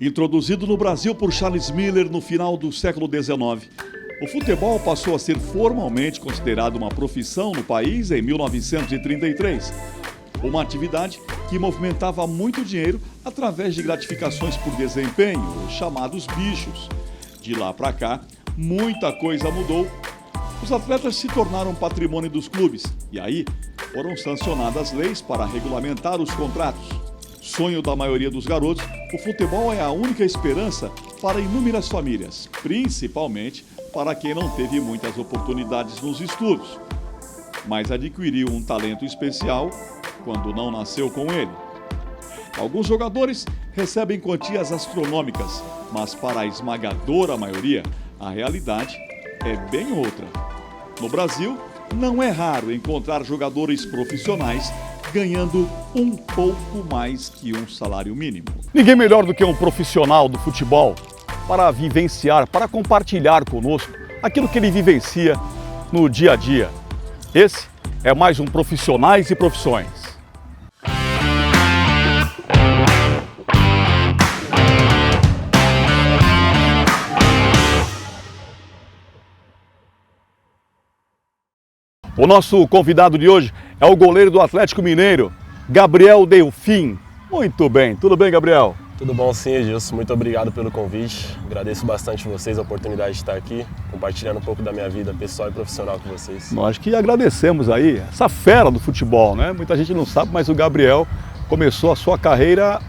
Introduzido no Brasil por Charles Miller no final do século XIX, o futebol passou a ser formalmente considerado uma profissão no país em 1933. Uma atividade que movimentava muito dinheiro através de gratificações por desempenho, os chamados bichos. De lá para cá, muita coisa mudou. Os atletas se tornaram patrimônio dos clubes e aí foram sancionadas leis para regulamentar os contratos. Sonho da maioria dos garotos, o futebol é a única esperança para inúmeras famílias, principalmente para quem não teve muitas oportunidades nos estudos, mas adquiriu um talento especial quando não nasceu com ele. Alguns jogadores recebem quantias astronômicas, mas para a esmagadora maioria, a realidade é bem outra. No Brasil, não é raro encontrar jogadores profissionais ganhando um pouco mais que um salário mínimo. Ninguém melhor do que um profissional do futebol para vivenciar, para compartilhar conosco aquilo que ele vivencia no dia a dia. Esse é mais um Profissionais e Profissões. O nosso convidado de hoje é o goleiro do Atlético Mineiro, Gabriel Delfim. Muito bem, tudo bem, Gabriel? Tudo bom sim, Edilson. Muito obrigado pelo convite. Agradeço bastante vocês a oportunidade de estar aqui, compartilhando um pouco da minha vida pessoal e profissional com vocês. Nós que agradecemos aí essa fera do futebol, né? Muita gente não sabe, mas o Gabriel começou a sua carreira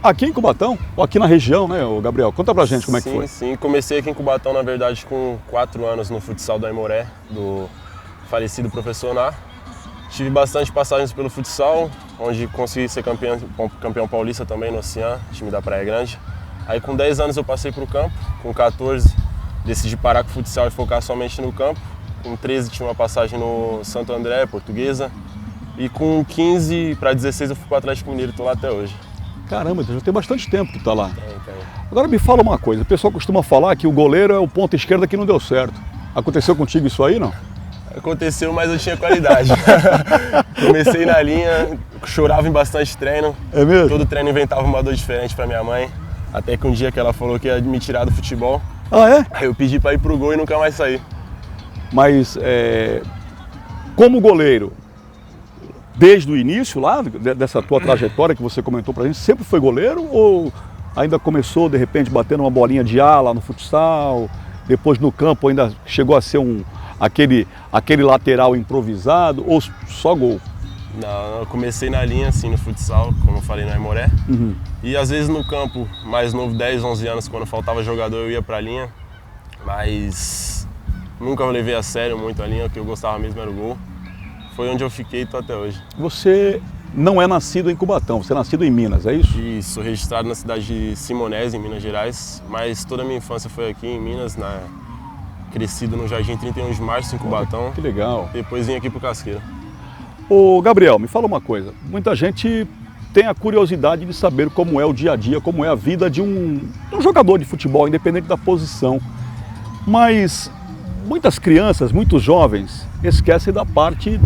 aqui em Cubatão, ou aqui na região, né, o Gabriel? Conta pra gente como é que foi. Sim, comecei aqui em Cubatão, na verdade, com 4 anos no futsal do Aimoré, do falecido professor Ná. Tive bastante passagens pelo futsal, onde consegui ser campeão paulista também no Ocean, time da Praia Grande. Aí com 10 anos eu passei para o campo, com 14 decidi parar com o futsal e focar somente no campo. Com 13 tinha uma passagem no Santo André, Portuguesa. E com 15 para 16 eu fui para o Atlético Mineiro e estou lá até hoje. Caramba, já tem bastante tempo que tu tá lá. Tem. Agora me fala uma coisa, o pessoal costuma falar que o goleiro é o ponta esquerda que não deu certo. Aconteceu contigo isso aí, não? Aconteceu, mas eu tinha qualidade. Comecei na linha, chorava em bastante treino. É mesmo? Todo treino inventava uma dor diferente pra minha mãe. Até que um dia que ela falou que ia me tirar do futebol. Ah, é? Aí eu pedi pra ir pro gol e nunca mais saí. Mas, como goleiro, desde o início lá, dessa tua trajetória que você comentou pra gente, sempre foi goleiro ou ainda começou, de repente, batendo uma bolinha de ala no futsal, depois no campo ainda chegou a ser aquele lateral improvisado ou só gol? Não, eu comecei na linha, assim, no futsal, como eu falei, no Aimoré. Uhum. E às vezes no campo, mais novo, 10, 11 anos, quando faltava jogador, eu ia pra linha. Mas nunca eu levei a sério muito a linha, o que eu gostava mesmo era o gol. Foi onde eu fiquei e tô até hoje. Você não é nascido em Cubatão, você é nascido em Minas, é isso? Isso, sou registrado na cidade de Simonese, em Minas Gerais. Mas toda a minha infância foi aqui em Minas, crescido no Jardim 31 de Março, em Cubatão. Que legal. Depois vim aqui pro Casqueiro. Ô Gabriel, me fala uma coisa. Muita gente tem a curiosidade de saber como é o dia a dia, como é a vida de um jogador de futebol, independente da posição. Mas muitas crianças, muitos jovens, esquecem da parte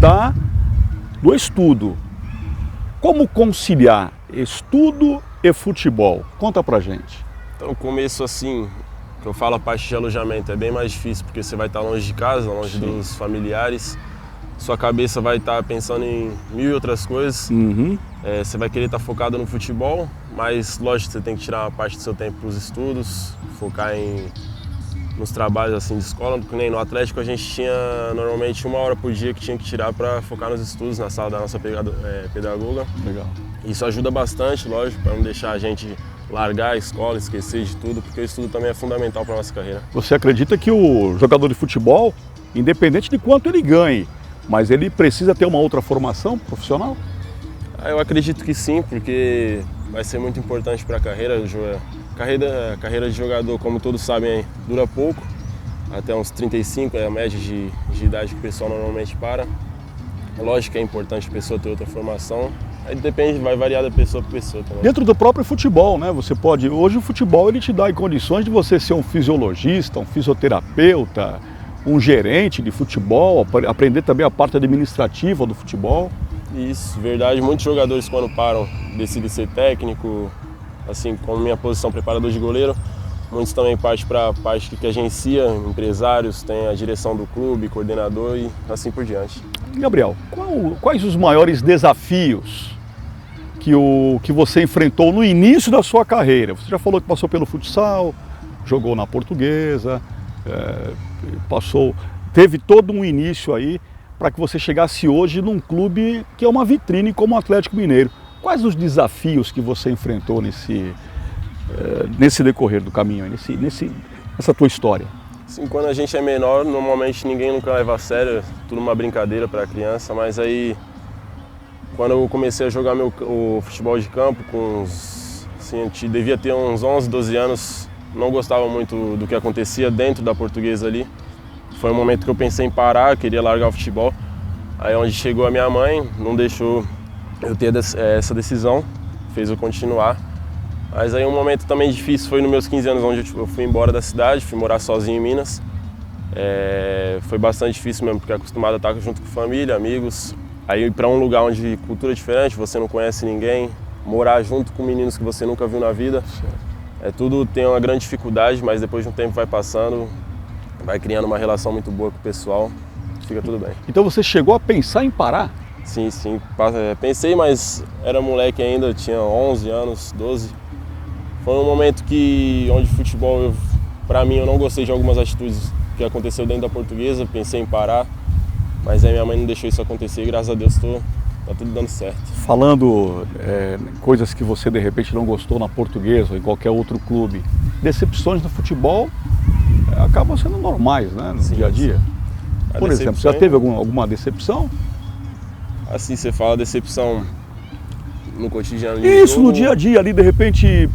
do estudo. Como conciliar estudo e futebol? Conta pra gente. Então, o começo, assim, que eu falo a parte de alojamento, é bem mais difícil, porque você vai estar longe de casa, longe dos familiares. Sua cabeça vai estar pensando em mil e outras coisas. Uhum. Você vai querer estar focado no futebol, mas lógico, você tem que tirar uma parte do seu tempo para os estudos, focar nos trabalhos assim, de escola, porque nem no Atlético a gente tinha normalmente 1 hora por dia que tinha que tirar para focar nos estudos na sala da nossa pedagoga. Legal. Isso ajuda bastante, lógico, para não deixar a gente largar a escola, esquecer de tudo, porque o estudo também é fundamental para a nossa carreira. Você acredita que o jogador de futebol, independente de quanto ele ganhe, mas ele precisa ter uma outra formação profissional? Eu acredito que sim, porque vai ser muito importante para a carreira. Carreira de jogador, como todos sabem, dura pouco, até uns 35 é a média de idade que o pessoal normalmente para. Lógico que é importante a pessoa ter outra formação, aí depende, vai variar da pessoa para pessoa também. Dentro do próprio futebol, né? Hoje o futebol ele te dá condições de você ser um fisiologista, um fisioterapeuta, um gerente de futebol, aprender também a parte administrativa do futebol. Isso, verdade. Muitos jogadores quando param decidem ser técnico, assim como minha posição preparador de goleiro, muitos também partem para a parte que agencia, empresários, tem a direção do clube, coordenador e assim por diante. Gabriel, quais os maiores desafios que você enfrentou no início da sua carreira? Você já falou que passou pelo futsal, jogou na Portuguesa, teve todo um início aí para que você chegasse hoje num clube que é uma vitrine como o Atlético Mineiro. Quais os desafios que você enfrentou nesse decorrer do caminho, nessa tua história? Sim, quando a gente é menor, normalmente ninguém nunca leva a sério, tudo uma brincadeira para a criança, mas aí quando eu comecei a jogar o futebol de campo, assim, devia ter uns 11, 12 anos, não gostava muito do que acontecia dentro da Portuguesa ali. Foi um momento que eu pensei em parar, queria largar o futebol. Aí onde chegou a minha mãe, não deixou eu ter essa decisão, fez eu continuar. Mas aí um momento também difícil foi nos meus 15 anos, onde eu fui embora da cidade, fui morar sozinho em Minas. Foi bastante difícil mesmo, porque acostumado a estar junto com família, amigos. Aí ir para um lugar onde cultura é diferente, você não conhece ninguém, morar junto com meninos que você nunca viu na vida. Tudo tem uma grande dificuldade, mas depois de um tempo vai passando, vai criando uma relação muito boa com o pessoal, fica tudo bem. Então você chegou a pensar em parar? Sim, pensei, mas era moleque ainda, tinha 11 anos, 12. Foi um momento onde o futebol, para mim, eu não gostei de algumas atitudes que aconteceu dentro da Portuguesa, pensei em parar, mas aí minha mãe não deixou isso acontecer e graças a Deus tá tudo dando certo. Falando coisas que você de repente não gostou na Portuguesa ou em qualquer outro clube, decepções no futebol acabam sendo normais, né, no dia a dia. Por exemplo, já teve alguma decepção? Assim, você fala decepção no cotidiano ali. Isso, no dia a dia ali, de repente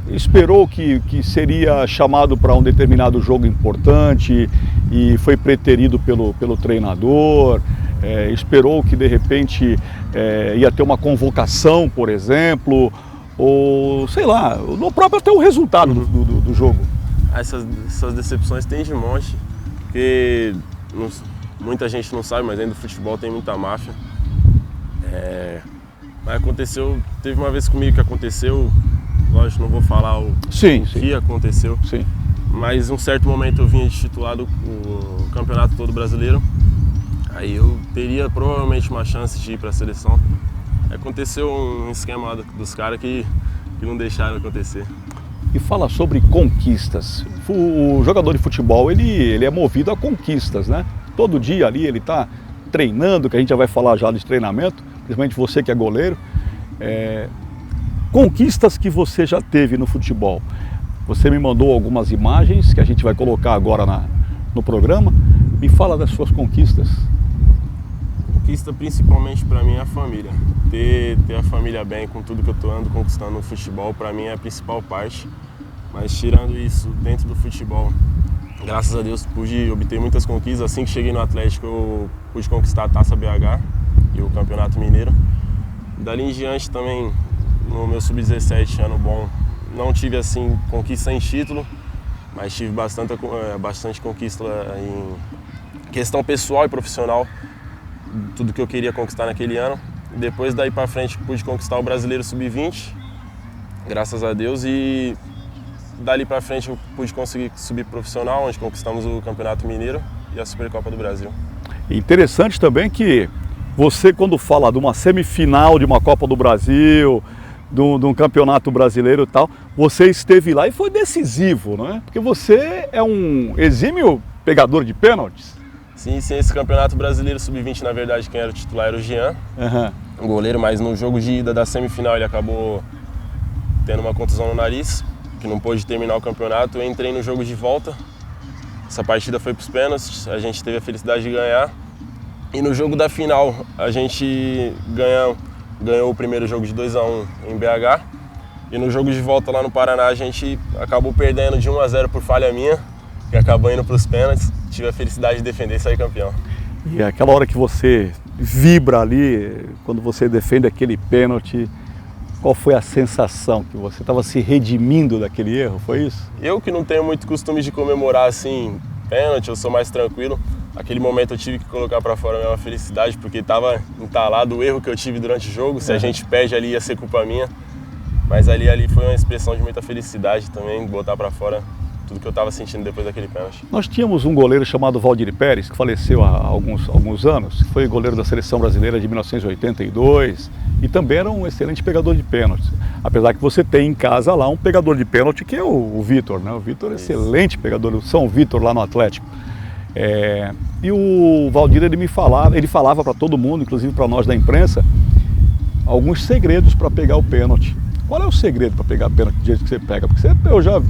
esperou que seria chamado para um determinado jogo importante e foi preterido pelo treinador, esperou que de repente ia ter uma convocação, por exemplo, ou sei lá, no próprio até o resultado do jogo. Essas decepções tem de monte, porque muita gente não sabe, mas ainda no futebol tem muita máfia. Mas teve uma vez comigo que aconteceu, lógico, não vou falar o que aconteceu, sim. Mas em um certo momento eu vinha de titular o campeonato todo brasileiro, aí eu teria provavelmente uma chance de ir para a seleção. Aconteceu um esquema dos caras que não deixaram acontecer. E fala sobre conquistas. O jogador de futebol, ele é movido a conquistas, né? Todo dia ali ele está treinando, que a gente já vai falar já de treinamento, principalmente você que é goleiro. Conquistas que você já teve no futebol. Você me mandou algumas imagens que a gente vai colocar agora no programa. Me fala das suas conquistas. Conquista principalmente para mim é a família. Ter a família bem com tudo que eu ando conquistando no futebol, para mim é a principal parte. Mas tirando isso, dentro do futebol, graças a Deus pude obter muitas conquistas. Assim que cheguei no Atlético, eu pude conquistar a Taça BH e o Campeonato Mineiro. Dali em diante também, no meu sub-17, ano bom, não tive assim conquista em título, mas tive bastante conquista em questão pessoal e profissional, tudo que eu queria conquistar naquele ano. Depois daí para frente pude conquistar o Brasileiro Sub-20, graças a Deus, e dali para frente eu pude conseguir subir profissional, onde conquistamos o Campeonato Mineiro e a Supercopa do Brasil. Interessante também que você, quando fala de uma semifinal de uma Copa do Brasil, de um campeonato brasileiro e tal, você esteve lá e foi decisivo, não é? Porque você é um exímio pegador de pênaltis. Sim, esse Campeonato Brasileiro Sub-20, na verdade, quem era o titular era o Jean, o goleiro, mas no jogo de ida da semifinal ele acabou tendo uma contusão no nariz, que não pôde terminar o campeonato. Eu entrei no jogo de volta, essa partida foi para os pênaltis, a gente teve a felicidade de ganhar. E no jogo da final, a gente ganhou o primeiro jogo de 2-1 em BH. E no jogo de volta lá no Paraná, a gente acabou perdendo de 1-0 por falha minha, e acabou indo para os pênaltis. Tive a felicidade de defender e sair campeão. E aquela hora que você vibra ali, quando você defende aquele pênalti, qual foi a sensação? Que você estava se redimindo daquele erro, foi isso? Eu que não tenho muito costume de comemorar assim, pênalti, eu sou mais tranquilo. Aquele momento eu tive que colocar para fora a minha felicidade, porque estava entalado o erro que eu tive durante o jogo. Se a gente perde ali ia ser culpa minha. Mas ali foi uma expressão de muita felicidade também, botar para fora tudo que eu estava sentindo depois daquele pênalti. Nós tínhamos um goleiro chamado Valdir Pérez, que faleceu há alguns anos, foi goleiro da Seleção Brasileira de 1982 e também era um excelente pegador de pênaltis. Apesar que você tem em casa lá um pegador de pênalti que é o Vitor, né? O Vitor é excelente pegador, o São Vitor lá no Atlético. E o Valdir, ele falava para todo mundo, inclusive para nós da imprensa, alguns segredos para pegar o pênalti. Qual é o segredo para pegar pênalti do jeito que você pega? Porque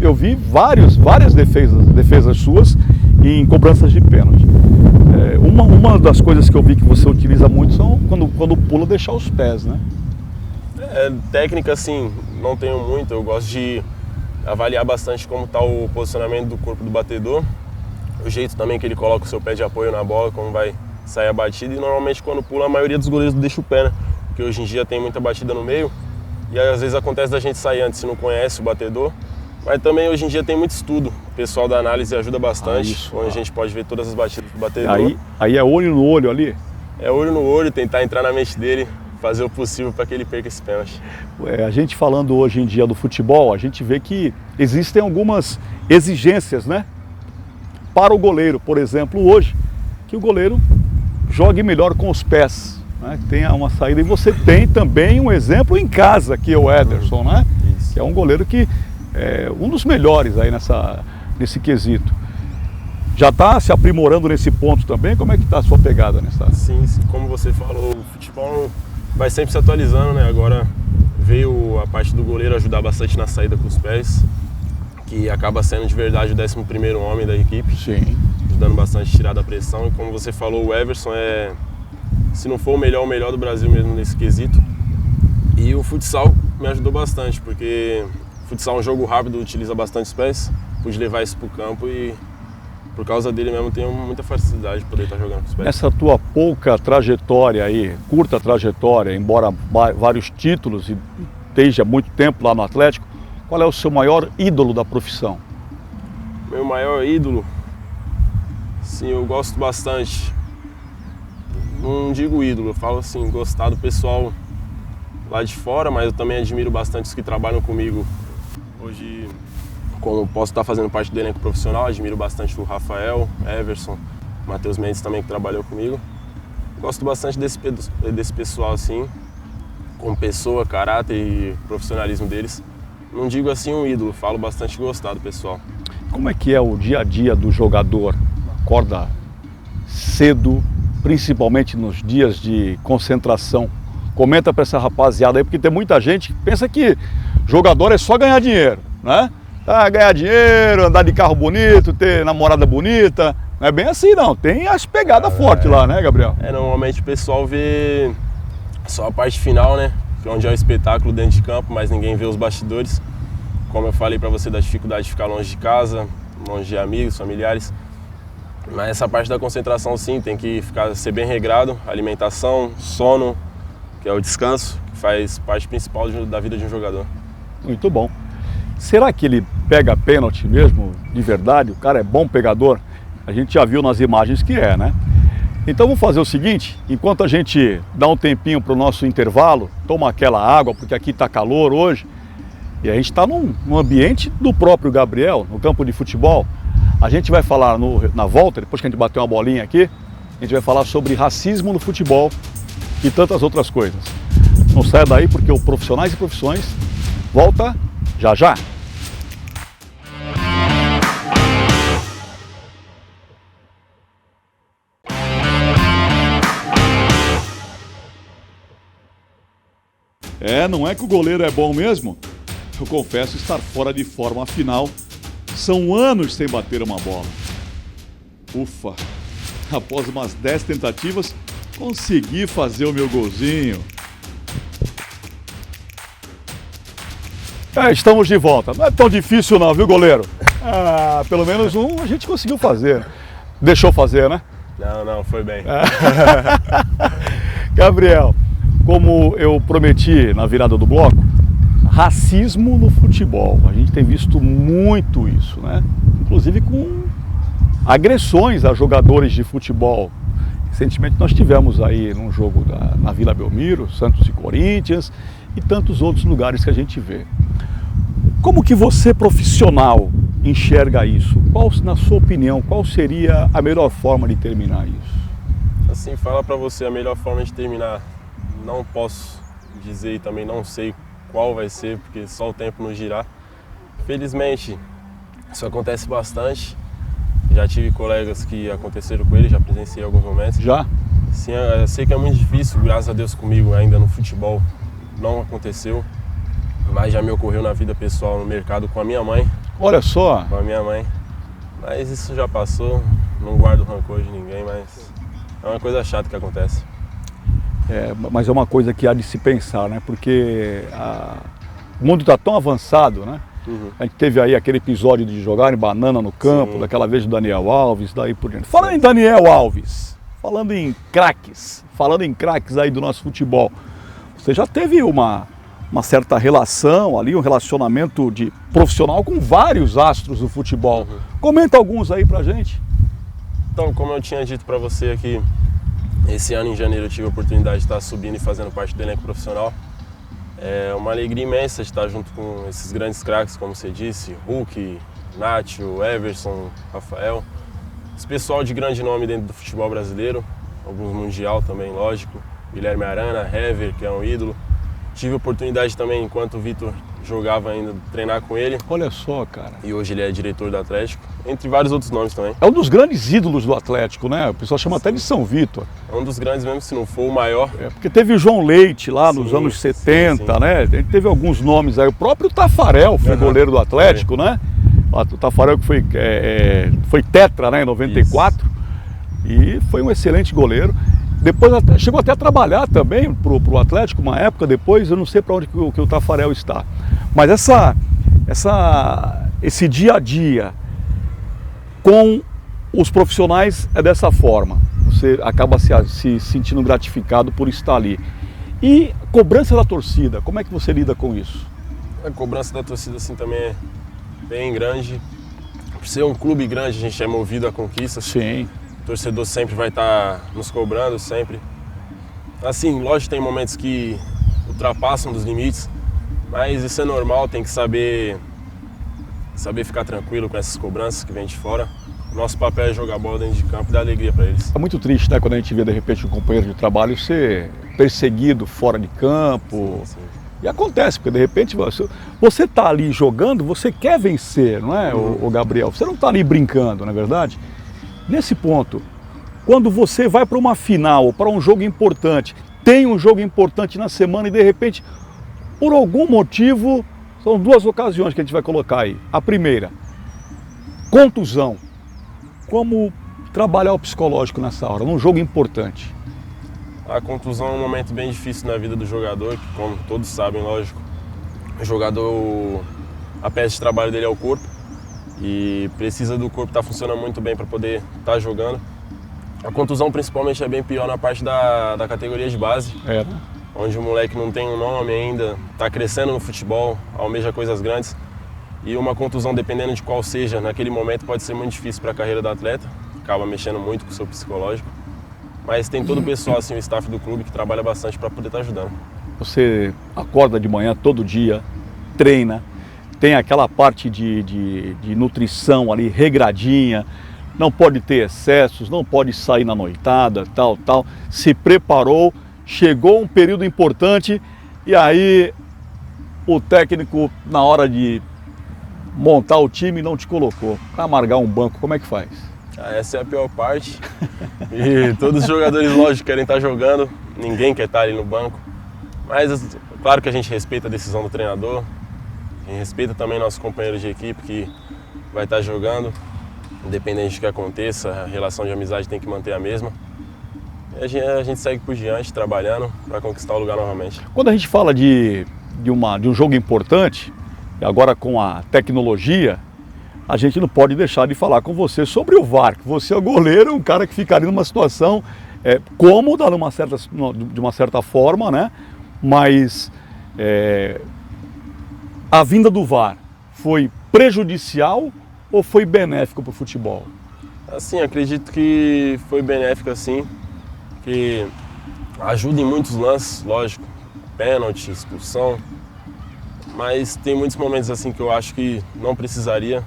eu vi várias defesas suas em cobranças de pênalti. Uma das coisas que eu vi que você utiliza muito são quando pula, deixar os pés, né? Técnica, assim, não tenho muito. Eu gosto de avaliar bastante como está o posicionamento do corpo do batedor, o jeito também que ele coloca o seu pé de apoio na bola, como vai sair a batida. E normalmente quando pula, a maioria dos goleiros deixa o pé, né? Porque hoje em dia tem muita batida no meio. E aí, às vezes acontece da gente sair antes se não conhece o batedor, mas também hoje em dia tem muito estudo. O pessoal da análise ajuda bastante, onde a gente pode ver todas as batidas do batedor. Aí é olho no olho ali? É olho no olho, tentar entrar na mente dele, fazer o possível para que ele perca esse pênalti. A gente falando hoje em dia do futebol, a gente vê que existem algumas exigências, né? Para o goleiro, por exemplo, hoje, que o goleiro jogue melhor com os pés. Né, tenha uma saída, e você tem também um exemplo em casa, que é o Ederson, né? Que é um goleiro que é um dos melhores aí nesse quesito. Já está se aprimorando nesse ponto também? Como é que está a sua pegada nessa? Sim, como você falou, o futebol vai sempre se atualizando, né? Agora veio a parte do goleiro ajudar bastante na saída com os pés, que acaba sendo de verdade o 11º homem da equipe. Sim. Ajudando bastante a tirar da pressão, e como você falou, o Everson se não for o melhor do Brasil mesmo nesse quesito. E o futsal me ajudou bastante, porque o futsal é um jogo rápido, utiliza bastante os pés, pude levar isso para o campo e por causa dele mesmo tenho muita facilidade de poder estar jogando com os pés. Essa tua pouca trajetória aí, curta trajetória, embora vários títulos e esteja muito tempo lá no Atlético, qual é o seu maior ídolo da profissão? Meu maior ídolo? Sim, eu gosto bastante. Não digo ídolo, eu falo assim, gostar do pessoal lá de fora, mas eu também admiro bastante os que trabalham comigo. Hoje, como posso estar fazendo parte do elenco profissional, admiro bastante o Rafael, Everson, Matheus Mendes também, que trabalhou comigo. Gosto bastante desse pessoal assim, como pessoa, caráter e profissionalismo deles. Não digo assim um ídolo, falo bastante gostar do pessoal. Como é que é o dia a dia do jogador? Acorda cedo, principalmente nos dias de concentração. Comenta para essa rapaziada aí, porque tem muita gente que pensa que jogador é só ganhar dinheiro, né? Ganhar dinheiro, andar de carro bonito, ter namorada bonita. Não é bem assim não, tem as pegadas fortes lá, né, Gabriel? Normalmente o pessoal vê só a parte final, né? Que é onde é o espetáculo dentro de campo, mas ninguém vê os bastidores. Como eu falei para você da dificuldade de ficar longe de casa, longe de amigos, familiares. Mas essa parte da concentração sim, tem que ser bem regrado, alimentação, sono, que é o descanso, que faz parte principal da vida de um jogador. Muito bom. Será que ele pega pênalti mesmo, de verdade? O cara é bom pegador? A gente já viu nas imagens que é, né? Então vamos fazer o seguinte, enquanto a gente dá um tempinho para o nosso intervalo, toma aquela água, porque aqui está calor hoje, e a gente está num ambiente do próprio Gabriel, no campo de futebol. A gente vai falar na volta, depois que a gente bater uma bolinha aqui, a gente vai falar sobre racismo no futebol e tantas outras coisas. Não saia daí, porque o Profissionais e Profissões volta já já. Não é que o goleiro é bom mesmo? Eu confesso estar fora de forma, afinal, são anos sem bater uma bola. Ufa, após umas 10 tentativas, consegui fazer o meu golzinho. Estamos de volta. Não é tão difícil não, viu, goleiro? Pelo menos um a gente conseguiu fazer. Deixou fazer, né? Não, foi bem. Gabriel, como eu prometi na virada do bloco, racismo no futebol. A gente tem visto muito isso, né? Inclusive com agressões a jogadores de futebol. Recentemente nós tivemos aí num jogo na Vila Belmiro, Santos e Corinthians, e tantos outros lugares que a gente vê. Como que você, profissional, enxerga isso? Qual, na sua opinião, qual seria a melhor forma de terminar isso? Assim, falar para você a melhor forma de terminar, não posso dizer e também não sei qual vai ser, porque só o tempo nos dirá. Felizmente, isso acontece bastante. Já tive colegas que aconteceram com ele, já presenciei alguns momentos. Já? Sim, eu sei que é muito difícil, graças a Deus comigo ainda no futebol não aconteceu, mas já me ocorreu na vida pessoal, no mercado com a minha mãe. Olha só! Com a minha mãe. Mas isso já passou, não guardo rancor de ninguém, mas é uma coisa chata que acontece. Mas é uma coisa que há de se pensar, né? Porque o mundo está tão avançado, né? Uhum. A gente teve aí aquele episódio de jogarem banana no campo, Sim. daquela vez do Daniel Alves, daí por diante. Falando em Daniel Alves, falando em craques aí do nosso futebol, você já teve uma certa relação ali, um relacionamento de profissional com vários astros do futebol. Uhum. Comenta alguns aí pra gente. Então, como eu tinha dito para você aqui, esse ano em janeiro eu tive a oportunidade de estar subindo e fazendo parte do elenco profissional. É uma alegria imensa de estar junto com esses grandes craques, como você disse, Hulk, Nacho, Everson, Rafael. Esse pessoal de grande nome dentro do futebol brasileiro, alguns mundial também, lógico. Guilherme Arana, Hever, que é um ídolo. Tive a oportunidade também, enquanto o Vitor jogava ainda, de treinar com ele. Olha só, cara. E hoje ele é diretor do Atlético, entre vários outros nomes também. É um dos grandes ídolos do Atlético, né? O pessoal chama até de São Vitor. É um dos grandes mesmo, se não for o maior. Porque teve o João Leite lá nos Sim, anos 70, sim. né? A gente teve alguns nomes aí. O próprio Tafarel foi goleiro do Atlético, né? O Tafarel que foi tetra, né, em 94. Isso. E foi um excelente goleiro. Depois chegou até a trabalhar também pro Atlético, uma época depois, eu não sei para onde que o Tafarel está. Mas esse dia a dia com os profissionais é dessa forma. Você acaba se sentindo gratificado por estar ali. E cobrança da torcida, como é que você lida com isso? A cobrança da torcida assim também é bem grande. Por ser um clube grande, a gente é movido a conquistas. Sim. O torcedor sempre vai estar nos cobrando, sempre. Assim, lógico, tem momentos que ultrapassam dos limites, mas isso é normal, tem que saber ficar tranquilo com essas cobranças que vêm de fora. Nosso papel é jogar bola dentro de campo e dar alegria para eles. É muito triste, né, quando a gente vê, de repente, um companheiro de trabalho ser perseguido fora de campo. Sim. E acontece, porque de repente você está ali jogando, você quer vencer, não é, o Gabriel? Você não está ali brincando, não é verdade? Nesse ponto, quando você vai para uma final ou para um jogo importante, tem um jogo importante na semana e de repente, por algum motivo, são duas ocasiões que a gente vai colocar aí. A primeira, contusão. Como trabalhar o psicológico nessa hora, num jogo importante? A contusão é um momento bem difícil na vida do jogador, que, como todos sabem, lógico, o jogador, a peça de trabalho dele é o corpo. E precisa do corpo estar funcionando muito bem para poder estar jogando. A contusão principalmente é bem pior na parte da categoria de base, onde o moleque não tem um nome ainda, está crescendo no futebol, almeja coisas grandes. E uma contusão, dependendo de qual seja, naquele momento pode ser muito difícil para a carreira do atleta, acaba mexendo muito com o seu psicológico. Mas tem todo o pessoal, assim, o staff do clube que trabalha bastante para poder estar ajudando. Você acorda de manhã todo dia, treina, tem aquela parte de nutrição ali regradinha, não pode ter excessos, não pode sair na noitada, tal. Se preparou, chegou um período importante e aí o técnico, na hora de montar o time, não te colocou. Para amargar um banco, como é que faz? Essa é a pior parte. E todos os jogadores, lógico, querem estar jogando, ninguém quer estar ali no banco. Mas claro que a gente respeita a decisão do treinador. A gente respeita também nossos companheiros de equipe que vai estar jogando, independente do que aconteça, a relação de amizade tem que manter a mesma. E a gente segue por diante, trabalhando para conquistar o lugar novamente. Quando a gente fala de um jogo importante, e agora com a tecnologia, a gente não pode deixar de falar com você sobre o VAR, que você é o goleiro, um cara que ficaria numa situação cômoda de uma certa forma, né? Mas a vinda do VAR foi prejudicial ou foi benéfico para o futebol? Assim, acredito que foi benéfico, assim, que ajuda em muitos lances, lógico. pênalti, expulsão. Mas tem muitos momentos assim que eu acho que não precisaria.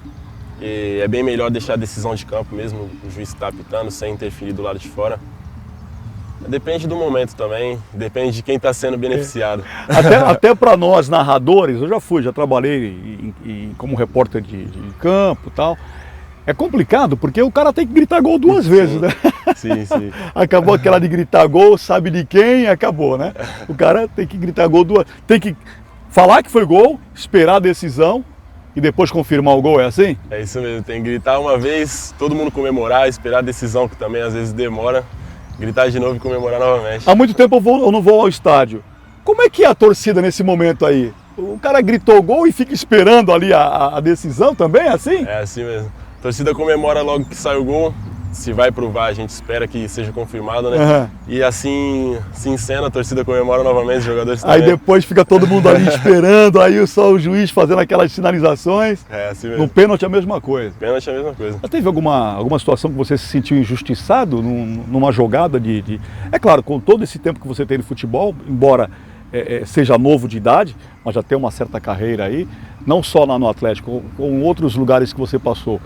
E é bem melhor deixar a decisão de campo mesmo, o juiz está apitando, sem interferir do lado de fora. Depende do momento também, depende de quem está sendo beneficiado. Até para nós, narradores, eu já trabalhei como repórter de campo e tal. É complicado, porque o cara tem que gritar gol duas vezes, né? Sim. Acabou aquela de gritar gol, sabe de quem, acabou, né? O cara tem que gritar gol duas, tem que falar que foi gol, esperar a decisão e depois confirmar o gol, é assim? É isso mesmo, tem que gritar uma vez, todo mundo comemorar, esperar a decisão, que também às vezes demora, gritar de novo e comemorar novamente. Há muito tempo eu não vou ao estádio. Como é que é a torcida nesse momento aí? O cara gritou gol e fica esperando ali a decisão também, é assim? É assim mesmo. A torcida comemora logo que sai o gol. Se vai pro VAR, a gente espera que seja confirmado, né? Uhum. E assim se encena, a torcida comemora novamente, os jogadores também. Aí depois fica todo mundo ali esperando, aí só o juiz fazendo aquelas sinalizações. É assim mesmo. No pênalti é a mesma coisa. Pênalti é a mesma coisa. Já teve alguma situação que você se sentiu injustiçado numa jogada de... É claro, com todo esse tempo que você tem de futebol, embora seja novo de idade, mas já tem uma certa carreira aí, não só lá no Atlético, com outros lugares que você passou.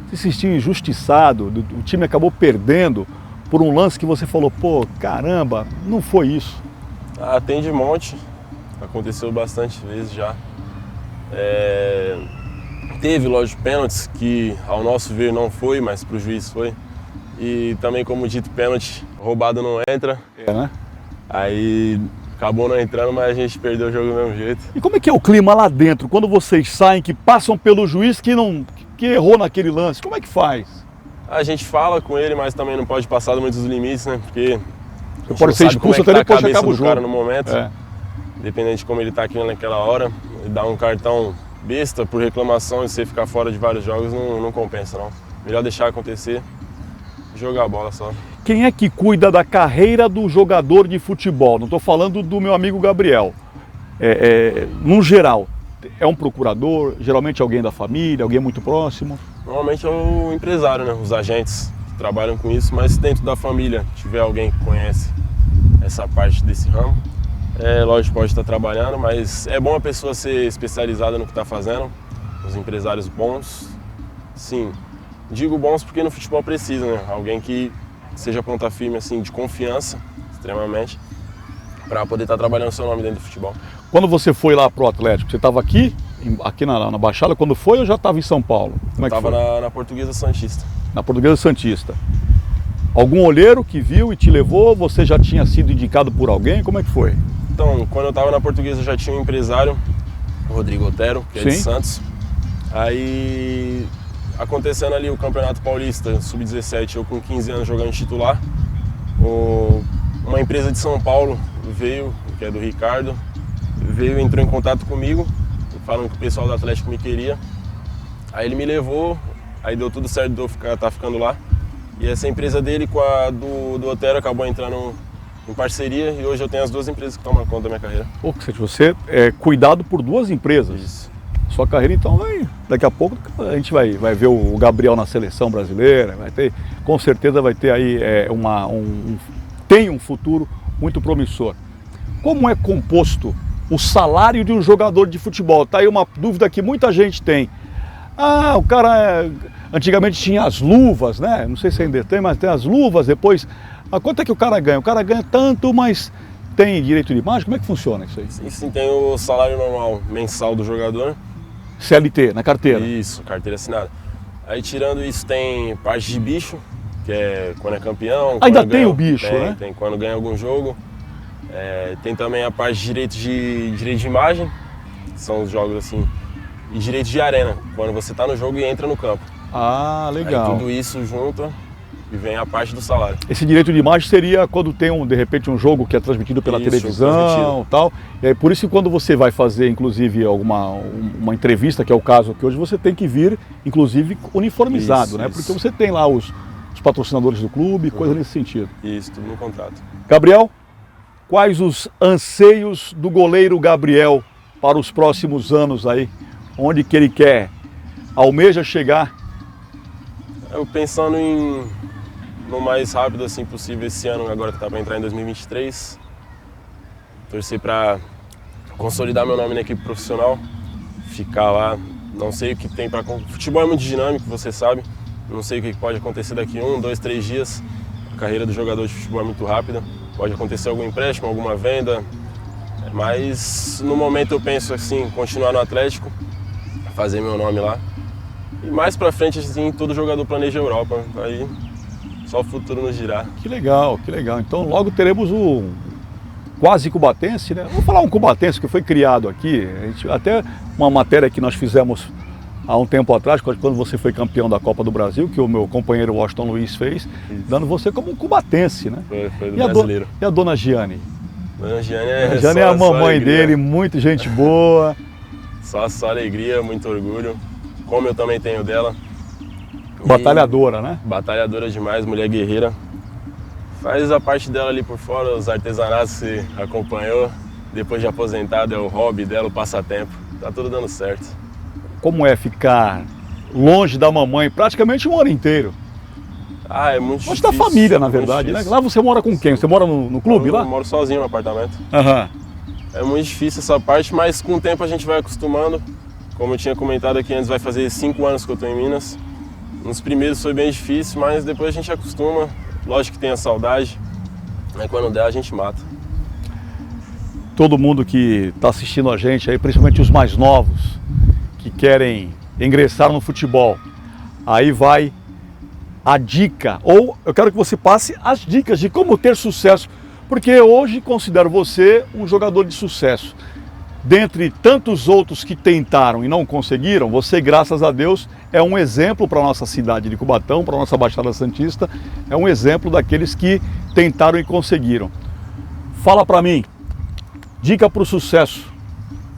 Você se sentiu injustiçado, o time acabou perdendo por um lance que você falou, pô, caramba, não foi isso. Ah, tem de monte, aconteceu bastante vezes já. Teve, lógico, pênaltis que ao nosso ver não foi, mas pro juiz foi. E também, como dito, pênalti roubado não entra. É, né? Aí acabou não entrando, mas a gente perdeu o jogo do mesmo jeito. E como é que é o clima lá dentro, quando vocês saem, que passam pelo juiz que errou naquele lance? Como é que faz? A gente fala com ele, mas também não pode passar muitos limites, né? Porque pode ser expulso até depois que acaba o jogo. Cara no momento, é. Dependendo de como ele tá aqui naquela hora, ele dá um cartão besta por reclamação e você ficar fora de vários jogos não compensa, não. Melhor deixar acontecer e jogar a bola só. Quem é que cuida da carreira do jogador de futebol? Não estou falando do meu amigo Gabriel. No geral, é um procurador, geralmente alguém da família, alguém muito próximo? Normalmente é o empresário, né? Os agentes que trabalham com isso, mas se dentro da família tiver alguém que conhece essa parte desse ramo, lógico, pode estar trabalhando, mas é bom a pessoa ser especializada no que está fazendo, os empresários bons, sim. Digo bons porque no futebol precisa, né? Alguém que seja ponta firme, assim, de confiança, extremamente, para poder estar trabalhando o seu nome dentro do futebol. Quando você foi lá pro Atlético, você estava aqui na Baixada, quando foi ou já estava em São Paulo? Como é que foi? Estava na Portuguesa Santista. Na Portuguesa Santista. Algum olheiro que viu e te levou? Você já tinha sido indicado por alguém? Como é que foi? Então, quando eu estava na Portuguesa, já tinha um empresário, o Rodrigo Otero, que é de Santos. Aí, acontecendo ali o Campeonato Paulista, Sub-17, eu com 15 anos jogando titular, uma empresa de São Paulo veio, que é do Ricardo, entrou em contato comigo, falando que o pessoal do Atlético me queria. Aí ele me levou, aí deu tudo certo de eu estar ficando lá. E essa empresa dele com a do Otero acabou entrando em parceria e hoje eu tenho as duas empresas que tomam conta da minha carreira. Ou seja, você é cuidado por duas empresas. Isso. Sua carreira então daqui a pouco a gente vai ver o Gabriel na seleção brasileira, com certeza vai ter aí tem um futuro muito promissor. Como é composto o salário de um jogador de futebol? Tá aí uma dúvida que muita gente tem. O cara antigamente tinha as luvas, né? Não sei se ainda tem, mas tem as luvas depois. Quanto é que o cara ganha? O cara ganha tanto, mas tem direito de imagem? Como é que funciona isso aí? Sim, tem o salário normal mensal do jogador. CLT, na carteira? Isso, carteira assinada. Aí tirando isso tem parte de bicho, que é quando é campeão. Ainda tem o bicho, né? Tem quando ganha algum jogo. Tem também a parte de direito de imagem, que são os jogos assim, e direito de arena, quando você está no jogo e entra no campo. Legal. Aí tudo isso junto e vem a parte do salário. Esse direito de imagem seria quando tem de repente um jogo que é transmitido pela televisão e tal. E aí, por isso que quando você vai fazer inclusive uma entrevista, que é o caso aqui hoje, você tem que vir inclusive uniformizado, né? Porque você tem lá os patrocinadores do clube, coisa nesse sentido. Isso, tudo no contrato. Gabriel, quais os anseios do goleiro Gabriel para os próximos anos aí? Onde que ele almeja chegar? Eu pensando no mais rápido assim possível esse ano, agora que está para entrar em 2023, torcer para consolidar meu nome na equipe profissional, ficar lá. Não sei o que tem para... Futebol é muito dinâmico, você sabe. Não sei o que pode acontecer daqui 1, 2, 3 dias. A carreira do jogador de futebol é muito rápida. Pode acontecer algum empréstimo, alguma venda. Mas no momento eu penso assim, continuar no Atlético, fazer meu nome lá. E mais pra frente, assim, todo jogador planeja a Europa. Aí só o futuro nos dirá. Que legal, que legal. Então logo teremos o quase cubatense, né? Vou falar um cubatense que foi criado aqui. Até uma matéria que nós fizemos há um tempo atrás, quando você foi campeão da Copa do Brasil, que o meu companheiro Washington Luiz fez, dando você como um cubatense, né? Foi do brasileiro. E a dona Giane? Dona Giane é a mamãe dele, muito gente boa. Só alegria, muito orgulho. Como eu também tenho dela. Batalhadora, né? Batalhadora demais, mulher guerreira. Faz a parte dela ali por fora, os artesanatos que você acompanhou. Depois de aposentada, é o hobby dela, o passatempo. Tá tudo dando certo. Como é ficar longe da mamãe praticamente um ano inteiro? Ah, é muito longe difícil. Da família, na verdade, né? Lá você mora com quem? Você mora no clube lá? Eu moro sozinho no apartamento. Aham. É muito difícil essa parte, mas com o tempo a gente vai acostumando. Como eu tinha comentado aqui antes, vai fazer 5 anos que eu estou em Minas. Nos primeiros foi bem difícil, mas depois a gente acostuma. Lógico que tem a saudade, mas quando der a gente mata. Todo mundo que está assistindo a gente aí, principalmente os mais novos, que querem ingressar no futebol, aí vai a dica, ou eu quero que você passe as dicas de como ter sucesso, porque hoje considero você um jogador de sucesso. Dentre tantos outros que tentaram e não conseguiram, você, graças a Deus, é um exemplo para a nossa cidade de Cubatão, para a nossa Baixada Santista, é um exemplo daqueles que tentaram e conseguiram. Fala para mim, dica para o sucesso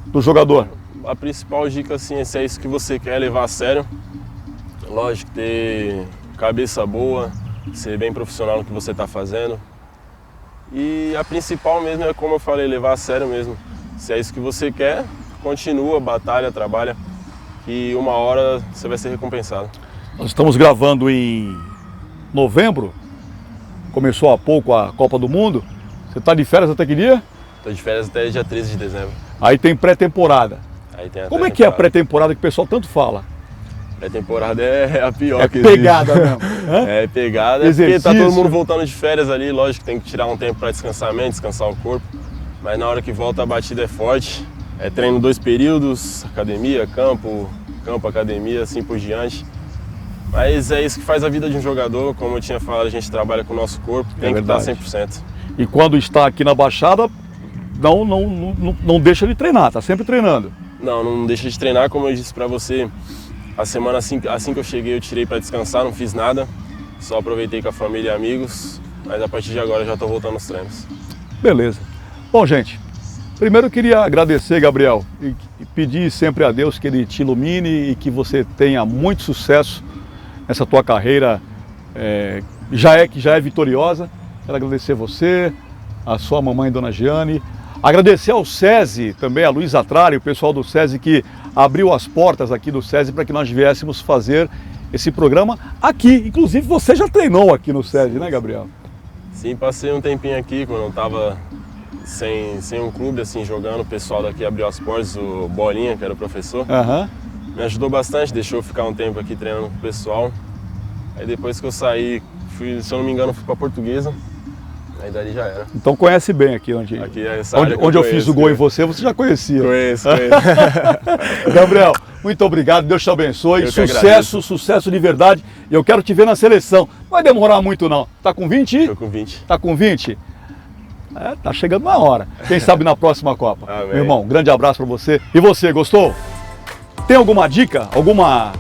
do jogador. A principal dica, assim, é se é isso que você quer levar a sério. Lógico, ter cabeça boa, ser bem profissional no que você está fazendo. E a principal mesmo é, como eu falei, levar a sério mesmo. Se é isso que você quer, continua, batalha, trabalha, que uma hora você vai ser recompensado. Nós estamos gravando em novembro, começou há pouco a Copa do Mundo. Você está de férias até que dia? Estou de férias até dia 13 de dezembro. Aí tem pré-temporada. Como é que é a pré-temporada que o pessoal tanto fala? Pré-temporada é a pior que pegada existe. mesmo. É pegada, porque tá todo mundo voltando de férias ali, lógico que tem que tirar um tempo para descansamento, descansar o corpo. Mas na hora que volta a batida é forte. É treino 2 períodos, academia, campo, academia, assim por diante. Mas é isso que faz a vida de um jogador. Como eu tinha falado, a gente trabalha com o nosso corpo, tem que estar 100%. E quando está aqui na Baixada, não deixa de treinar, está sempre treinando. Não deixa de treinar, como eu disse para você. A semana assim que eu cheguei eu tirei para descansar, não fiz nada. Só aproveitei com a família e amigos. Mas a partir de agora já estou voltando aos treinos. Beleza. Bom, gente, primeiro eu queria agradecer, Gabriel, e pedir sempre a Deus que Ele te ilumine e que você tenha muito sucesso nessa tua carreira que já é vitoriosa. Quero agradecer você, a sua mamãe, Dona Giane, agradecer ao SESI também, a Luiz Atrari, o pessoal do SESI que abriu as portas aqui do SESI para que nós viéssemos fazer esse programa aqui. Inclusive você já treinou aqui no SESI, né, Gabriel? Sim, passei um tempinho aqui quando eu estava sem um clube assim jogando. O pessoal daqui abriu as portas, o Bolinha, que era o professor, me ajudou bastante, deixou eu ficar um tempo aqui treinando com o pessoal. Aí depois que eu saí, se eu não me engano, fui para Portuguesa. Aí dali já era. Então conhece bem aqui onde eu fiz o gol em você já conhecia. Conheço. Gabriel, muito obrigado, Deus te abençoe. Sucesso de verdade. E eu quero te ver na seleção. Não vai demorar muito não. Tá com 20? Estou com 20. Tá com 20? Tá chegando uma hora. Quem sabe na próxima Copa. Amém. Meu irmão, um grande abraço para você. E você, gostou? Tem alguma dica, alguma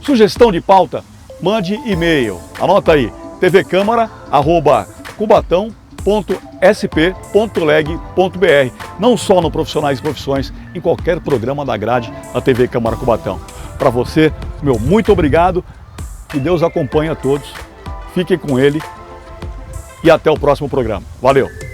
sugestão de pauta? Mande e-mail. Anota aí, tvcâmara@cubatão.sp.leg.br. Não só no Profissionais e Profissões, em qualquer programa da grade da TV Câmara Cubatão. Para você, meu muito obrigado. Que Deus acompanhe a todos. Fiquem com Ele. E até o próximo programa. Valeu!